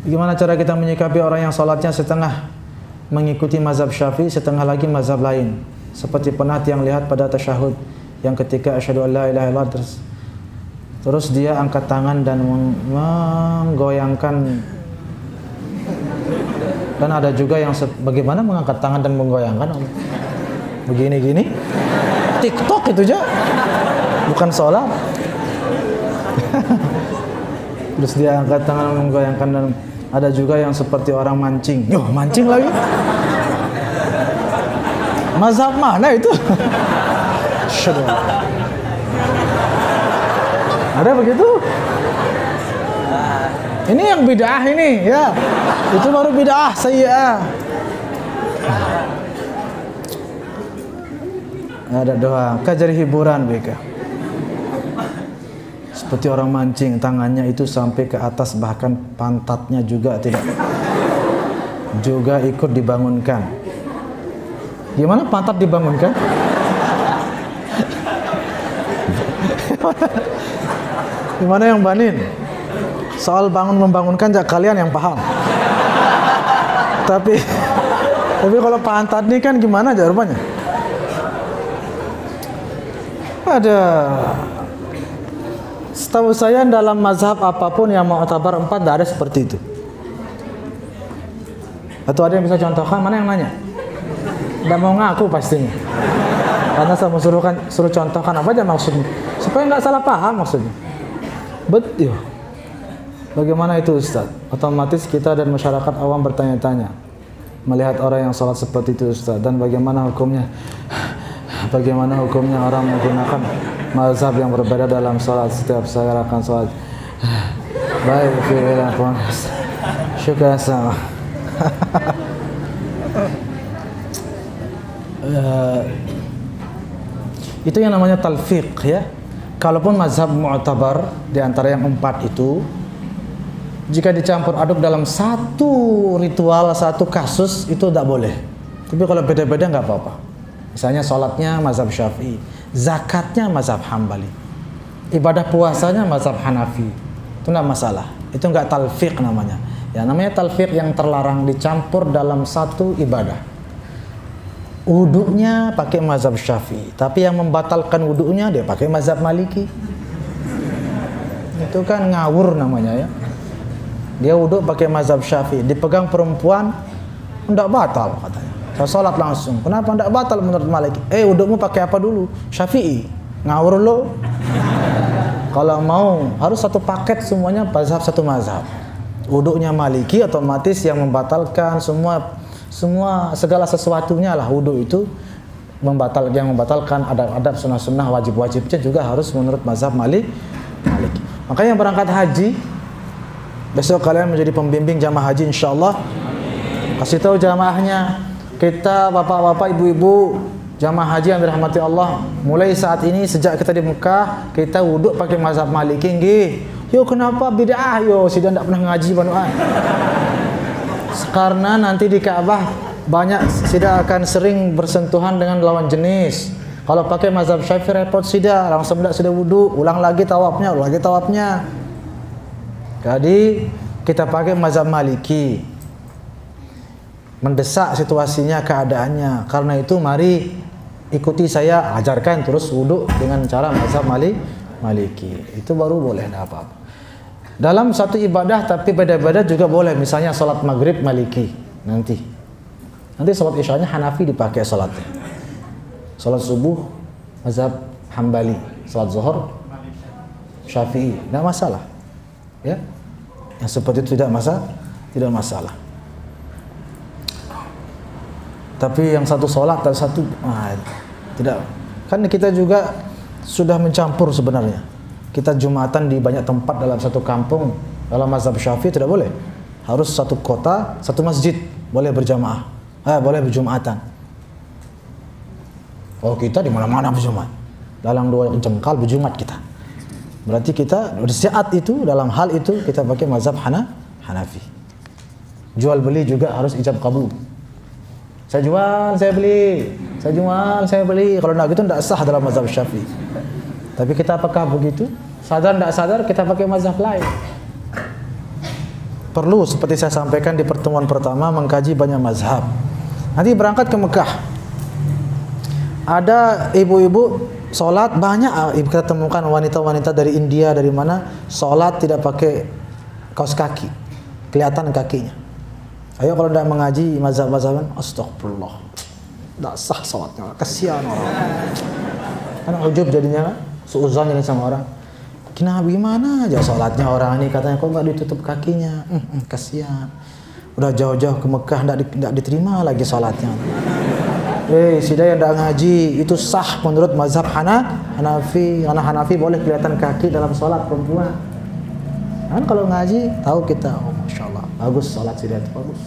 Gimana cara kita menyikapi orang yang salatnya setengah mengikuti mazhab Syafi'i, setengah lagi mazhab lain? Seperti pernah yang lihat pada tasyahud yang ketika asyhadu an la ilaha illallah terus dia angkat tangan dan menggoyangkan. Dan ada juga yang bagaimana mengangkat tangan dan menggoyangkan? Begini-gini. TikTok itu aja. Bukan sholat. Terus dia angkat tangan menggoyangkan, dan ada juga yang seperti orang mancing. Yoh, mancing lagi. Mazhab mana itu? Ada begitu? Ini yang bid'ah ini, ya. Itu baru bid'ah sayyi'ah. Ada doa, jadi hiburan mereka. Seperti orang mancing, tangannya itu sampai ke atas, bahkan pantatnya juga juga ikut dibangunkan. Gimana pantat dibangunkan? Gimana yang banin? Soal bangun membangunkan kalian yang paham. Tapi kalau pantat ini kan gimana aja rupanya? Ada. Setahu saya dalam mazhab apapun yang mu'tabar 4 tidak ada seperti itu. Atau ada yang bisa contohkan? Mana yang nanya? Tidak mau ngaku pastinya. Karena saya mau suruh contohkan apa aja maksudnya, supaya nggak salah paham maksudnya. Betul. Bagaimana itu Ustaz? Otomatis kita dan masyarakat awam bertanya-tanya melihat orang yang sholat seperti itu Ustaz, dan bagaimana hukumnya? Bagaimana hukumnya orang menggunakan mazhab yang berbeda dalam sholat setiap saya akan sholat? Baik, fi'lan pun. Syukran sama. Itu yang namanya talfiq, ya. Kalaupun mazhab mu'tabar di antara yang 4 itu, jika dicampur aduk dalam satu ritual, satu kasus, itu tidak boleh. Tapi kalau beda-beda nggak apa-apa. Misalnya sholatnya mazhab Syafi'i, zakatnya mazhab Hambali, ibadah puasanya mazhab Hanafi, itu nggak masalah. Itu nggak talfiq namanya. Ya, namanya talfiq yang terlarang dicampur dalam satu ibadah. Wudunya pakai mazhab Syafi'i, tapi yang membatalkan wudunya dia pakai mazhab Maliki. Itu kan ngawur namanya, ya. Dia wudu pakai mazhab Syafi'i, dipegang perempuan enggak batal katanya. Saya sholat langsung. Kenapa enggak batal menurut Maliki? Wudumu pakai apa dulu? Syafi'i. Ngawur lo. Kalau mau harus satu paket semuanya mazhab, satu mazhab. Wudunya Maliki, otomatis yang membatalkan segala sesuatunya lah wudu itu yang membatalkan adab-adab sunnah-sunnah wajib-wajibnya juga harus menurut mazhab Maliki. Makanya yang berangkat haji besok kalian menjadi pembimbing jamaah haji insyaallah. Kasih tahu jamaahnya, kita bapak-bapak, ibu-ibu jamaah haji yang dirahmati Allah, mulai saat ini sejak kita di Mekah kita wuduk pakai mazhab Maliki nggih. Yo kenapa bid'ah? Yo sudah tidak pernah ngaji banuan. Karena nanti di Ka'bah banyak tidak akan sering bersentuhan dengan lawan jenis. Kalau pakai mazhab Syafi'i repot sudah, langsung sudah wudu, ulang lagi tawafnya. Jadi kita pakai mazhab Maliki. Mendesak situasinya, keadaannya. Karena itu mari ikuti saya, ajarkan terus wudu dengan cara mazhab Maliki. Itu baru boleh, tidak apa-apa. Dalam satu ibadah tapi beda-beda juga boleh. Misalnya sholat maghrib Maliki, nanti sholat isyanya Hanafi dipakai sholatnya. Sholat subuh mazhab Hambali, sholat zuhur Syafi'i, tidak masalah, ya. Yang seperti itu tidak masalah. Tapi yang satu sholat dan satu tidak. Kan kita juga sudah mencampur sebenarnya. Kita Jumatan di banyak tempat dalam satu kampung. Dalam mazhab Syafi'i tidak boleh. Harus satu kota, satu masjid boleh berjamaah. Boleh berjumatan. Oh, kita di mana-mana berjumat. Dalam 2 jengkal berjumat kita. Berarti kita bersiat itu, dalam hal itu kita pakai mazhab Hanafi. Jual beli juga harus ijab kabul. Saya jual, saya beli. Saya jual, saya beli. Kalau enggak gitu enggak sah dalam mazhab Syafi'i. Tapi kita apakah begitu? Sadar tidak sadar kita pakai mazhab lain. perlu seperti saya sampaikan di pertemuan pertama mengkaji banyak mazhab. Nanti berangkat ke Mekah, ada ibu-ibu sholat banyak. Kita temukan wanita-wanita dari India, dari mana sholat tidak pakai kaos kaki, kelihatan kakinya. Ayo kalau tidak mengaji mazhab-mazhaban, astagfirullah, tidak sah sholatnya, kasihan orang. Kan ujub jadinya, suuzon jadi sama orang. Gimana aja sholatnya orang ini, katanya kok nggak ditutup kakinya, kasihan. Udah jauh-jauh ke Mekah, tidak diterima lagi sholatnya. Sudah yang tidak ngaji itu sah menurut mazhab Hanafi. Karena Hanafi boleh kelihatan kaki dalam sholat perempuan. Kan kalau ngaji tahu kita, oh masya Allah bagus sholat sudah itu bagus.